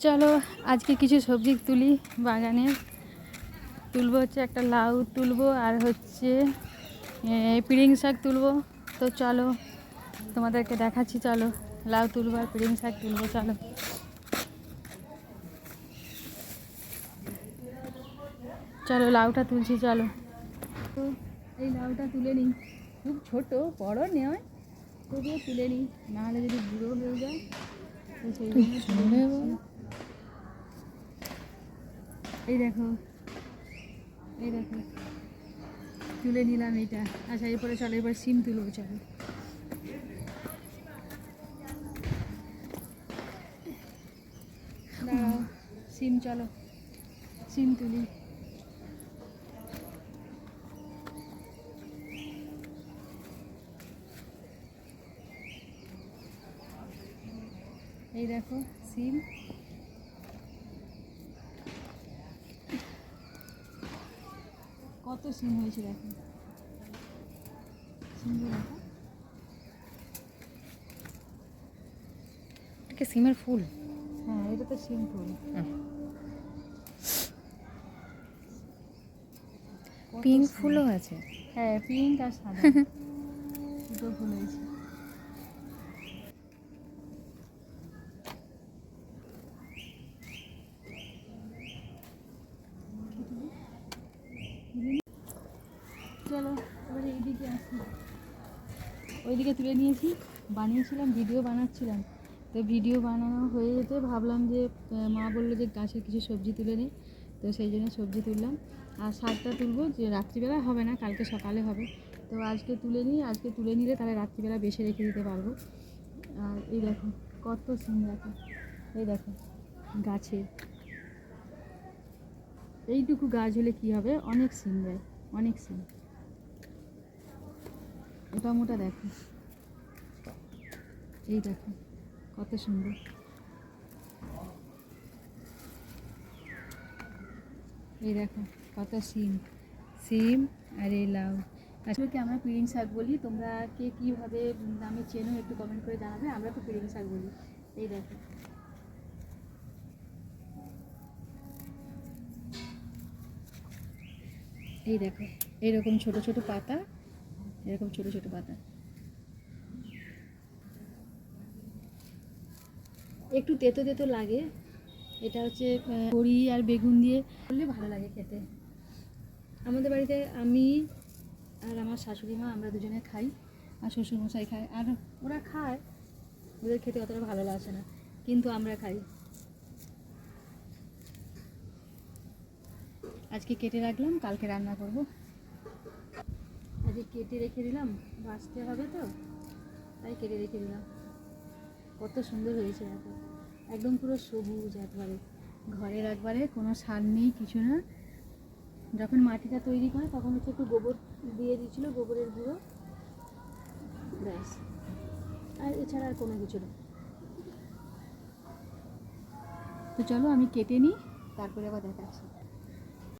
চলো আজকে কিছু সবজি তুলি বাগানের। তুলবো হচ্ছে একটা লাউ তুলবো আর হচ্ছে পিড়িং শাক তুলবো। তো চলো তোমাদেরকে দেখাচ্ছি, চলো লাউ তুলবো আর পিড়িং শাক তুলবো। চলো চলো লাউটা তুলছি। চলো তো এই লাউটা তুলে নিই, খুব ছোট বড় নয়, তবুও তুলে নিই, নাহলে যদি বুড়ো হয়ে যায় তো সেই জন্য। এই দেখো এই দেখো তুলে নিলাম এইটা। আচ্ছা এরপরে চলো এবার সিম তুলবো। চলো দাঁড়াও, সিম চলো সিম তুলি। এই দেখো সিম, কত সিম হয়েছে দেখো। সিমগুলো দেখো, এটা সিমের ফুল। হ্যাঁ এটা তো সিম ফুল। পিঙ্ক ফুলও আছে। হ্যাঁ পিঙ্ক আর সাদা দুটো ফুল হয়েছে। চলো এবার এইদিকে আসি, ওইদিকে তুলে নিয়েছি, বানিয়েছিলাম ভিডিও বানাচ্ছিলাম, তো ভিডিও বানানো হয়ে যেতে ভাবলাম যে মা বললো যে গাছের কিছু সবজি তুলে নিই, তো সেই জন্য সবজি তুললাম। আর শাকটা তুলবো, যে রাত্রিবেলা হবে না, কালকে সকালে হবে, তো আজকে তুলে নিই। আজকে তুলে নিলে তাহলে রাত্রিবেলা বেছে রেখে দিতে পারবো। আর এই দেখো কত সিম, দেখো এই দেখো গাছের এইটুকু গাছ হলে কি হবে, অনেক সিম দেয়, অনেক সিম। এটা মোটা দেখো, এই দেখো কত সুন্দর। এই দেখো কত সিম, সিম আর এই লাউ। আজকে আমরা পিড়িং শাক বলি, তোমরা কে কীভাবে নামে চেনো একটু কমেন্ট করে জানাবে। আমরা তো পিড়িং শাক বলি। এই দেখো এই দেখো এইরকম ছোট ছোট পাতা, এরকম ছোট ছোট পাতা, একটু তেতো তেতো লাগে। এটা হচ্ছে বড়ি আর বেগুন দিয়ে করলে ভালো লাগে খেতে। আমাদের বাড়িতে আমি আর আমার শাশুড়ি মা আমরা দুজনে খাই, আর শ্বশুরমশাই খায়, আর ওরা খায়, ওদের খেতে অতটা ভালো লাগছে না, কিন্তু আমরা খাই। আজকে কেটে রাখলাম, কালকে রান্না করব। আজকে কেটে রেখে দিলাম, বাছতে হবে তো তাই কেটে রেখে দিলাম। কত সুন্দর হয়েছে দেখো, একদম পুরো সবুজ একবারে, ঘরের একবারে কোনো সার নেই কিছু না। যখন মাটিটা তৈরি করে তখন হচ্ছে একটু গোবর দিয়ে দিয়েছিলো, গোবরের গুঁড়ো, ব্যাস, আর এছাড়া আর কোনো কিছু না। তো চলো আমি কেটে নিই, তারপরে আবার দেখাচ্ছি।